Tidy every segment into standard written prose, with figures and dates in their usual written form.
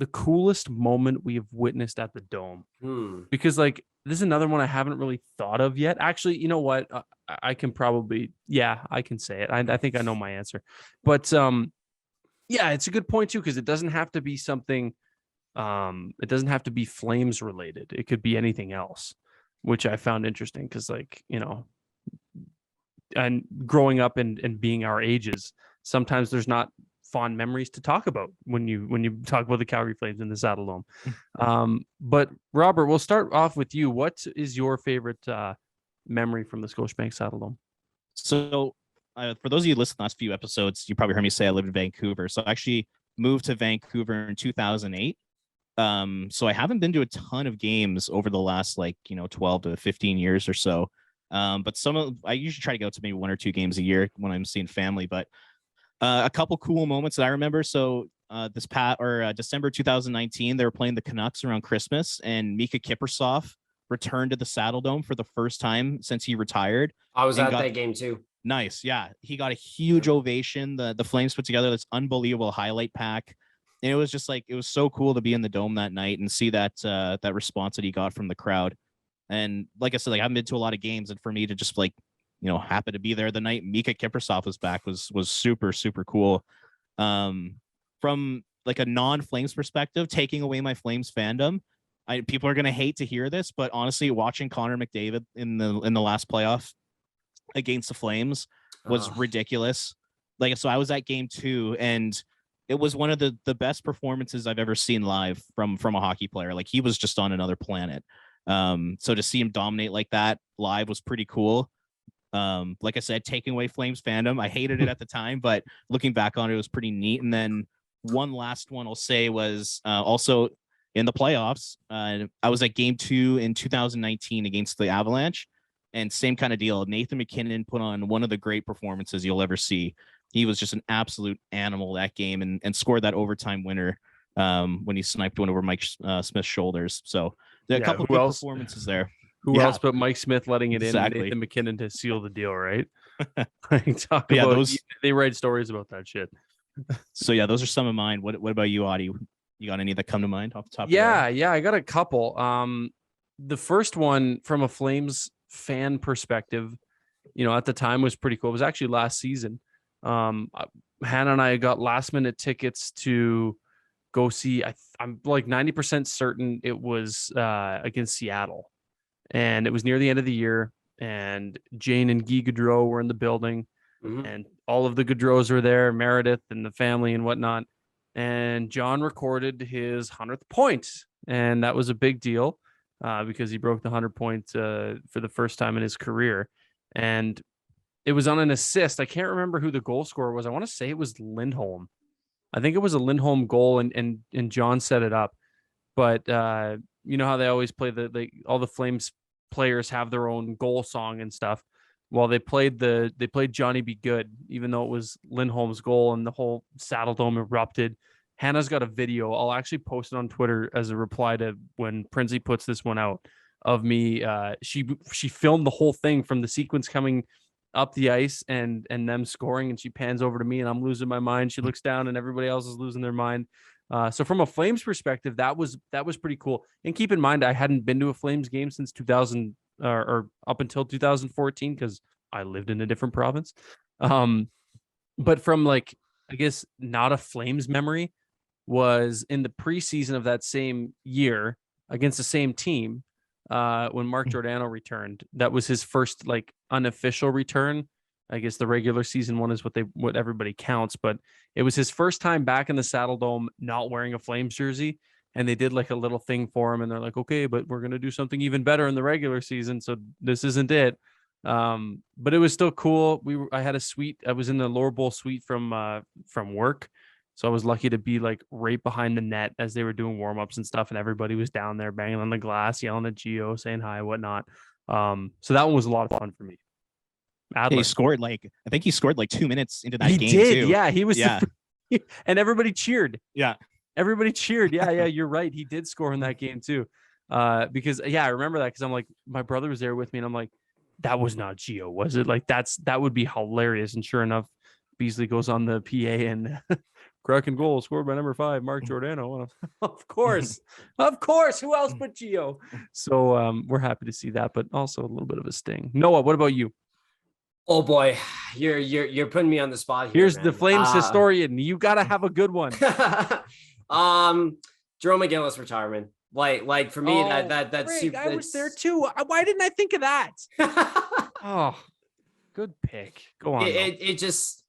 the coolest moment we have witnessed at the Dome. Because like this is another one I haven't really thought of yet. Actually, you know what? I can probably, I can say it. I think I know my answer. But yeah, it's a good point too, because it doesn't have to be something. It doesn't have to be Flames related. It could be anything else, which I found interesting because, like, and growing up and being our ages, sometimes there's not fond memories to talk about when you talk about the Calgary Flames in the Saddle Dome. But Robert, we'll start off with you. What is your favorite memory from the Scotiabank Saddle Dome? So for those of you who listened to the last few episodes, you probably heard me say I lived in Vancouver. So I actually moved to Vancouver in 2008. So I haven't been to a ton of games over the last 12 to 15 years or so. But I usually try to go to maybe 1 or 2 games a year when I'm seeing family. But a couple cool moments that I remember. So December 2019, they were playing the Canucks around Christmas, and Mika Kiprusoff returned to the Saddle Dome for the first time since he retired. I was at that game too. Nice. Yeah. He got a huge ovation. The Flames put together this unbelievable highlight pack. And it was just it was so cool to be in the Dome that night and see that response that he got from the crowd. And like I said, I haven't been to a lot of games, and for me to just happen to be there the night Mika Kiprusoff was back was super, super cool. From a non-Flames perspective, taking away my Flames fandom, people are gonna hate to hear this, but honestly, watching Connor McDavid in the last playoff against the Flames was ridiculous. So I was at game 2, and it was one of the best performances I've ever seen live from a hockey player. He was just on another planet. So to see him dominate like that live was pretty cool. Like I said, taking away Flames fandom, I hated it at the time, but looking back on it, it was pretty neat. And then one last one I'll say was also in the playoffs. I was at game 2 in 2019 against the Avalanche, and same kind of deal. Nathan McKinnon put on one of the great performances you'll ever see. He was just an absolute animal that game, and scored that overtime winner when he sniped one over Mike Smith's shoulders. So there are a couple of good performances there. Who else but Mike Smith letting it in and Nathan McKinnon to seal the deal, right? They write stories about that shit. So yeah, those are some of mine. What about you, Auddie? You got any that come to mind off the top? Yeah, I got a couple. The first one from a Flames fan perspective, at the time was pretty cool. It was actually last season. Hannah and I got last minute tickets to go see. I'm 90% certain it was against Seattle. And it was near the end of the year, and Jane and Guy Gaudreau were in the building, and all of the Gaudreaus were there, Meredith and the family and whatnot. And John recorded his 100th point, and that was a big deal because he broke the 100 point for the first time in his career. And it was on an assist. I can't remember who the goal scorer was. I want to say it was Lindholm. I think it was a Lindholm goal, and John set it up. But you know how they always play all the Flames players have their own goal song and stuff. Well, they played Johnny Be Good, even though it was Lindholm's goal, and the whole Saddle Dome erupted. Hannah's got a video. I'll actually post it on Twitter as a reply to when Princey puts this one out of me. She filmed the whole thing from the sequence coming up the ice and them scoring, and she pans over to me, and I'm losing my mind. She looks down, and everybody else is losing their mind. So from a Flames perspective, that was pretty cool. And keep in mind, I hadn't been to a Flames game since 2000 or up until 2014 because I lived in a different province. But from I guess not a Flames memory was in the preseason of that same year against the same team when Mark Giordano returned. That was his first unofficial return. I guess the regular season one is what everybody counts, but it was his first time back in the Saddle Dome not wearing a Flames jersey, and they did a little thing for him, and they're like, okay, but we're going to do something even better in the regular season, so this isn't it. But it was still cool. I had a suite. I was in the lower bowl suite from work, so I was lucky to be right behind the net as they were doing warm-ups and stuff, and everybody was down there banging on the glass, yelling at Gio, saying hi, whatnot. So that one was a lot of fun for me. He scored I think he scored 2 minutes into that game. He did, too. Yeah. He was, and everybody cheered. Yeah, everybody cheered. Yeah, you're right. He did score in that game too. Because I remember that because I'm my brother was there with me, and I'm that was not Gio, was it? That would be hilarious. And sure enough, Beasley goes on the PA and Cracking goal scored by number 5, Mark Giordano. Of course. Who else but Gio? So we're happy to see that, but also a little bit of a sting. Noah, what about you? Oh boy, you're putting me on the spot here. Here's man. the Flames historian. You got to have a good one. Jerome McGinley's retirement. Like for me, that's super. I was there too. Why didn't I think of that? Oh, good pick. Go on. It just,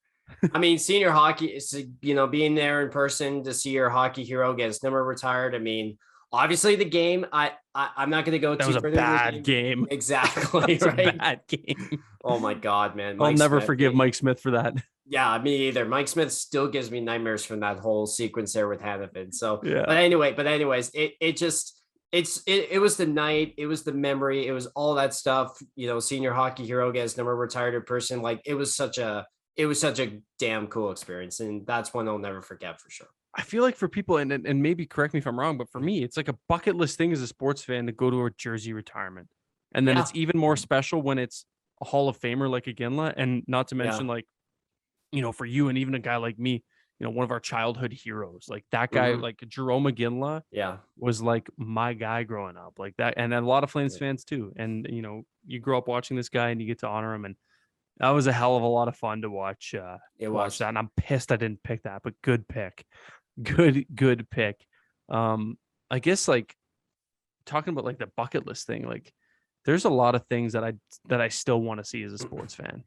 I mean, senior hockey, being there in person to see your hockey hero get his number retired. I mean, obviously the game, I'm not going to go that too was a bad game. Exactly. That was right. a bad game. Oh my God, man. I'll never forgive Mike Smith for that. Yeah, me either. Mike Smith still gives me nightmares from that whole sequence there with Hannafin. So, yeah. But anyways, it was the night, it was the memory, it was all that stuff. Senior hockey hero gets number retired in person. Like it was such a damn cool experience, and that's one I'll never forget for sure. I feel like for people, and maybe correct me if I'm wrong, but for me, it's like a bucket list thing as a sports fan to go to a jersey retirement, and then it's even more special when it's a Hall of Famer like Iginla, and not to mention for you and even a guy like me, one of our childhood heroes, like that guy, like Jerome Iginla, was like my guy growing up, like that, and a lot of Flames fans too. And you grow up watching this guy, and you get to honor him, and that was a hell of a lot of fun to watch. Watch that, and I'm pissed I didn't pick that, but good pick, good pick. I guess like talking about like the bucket list thing, like there's a lot of things that I still want to see as a sports fan.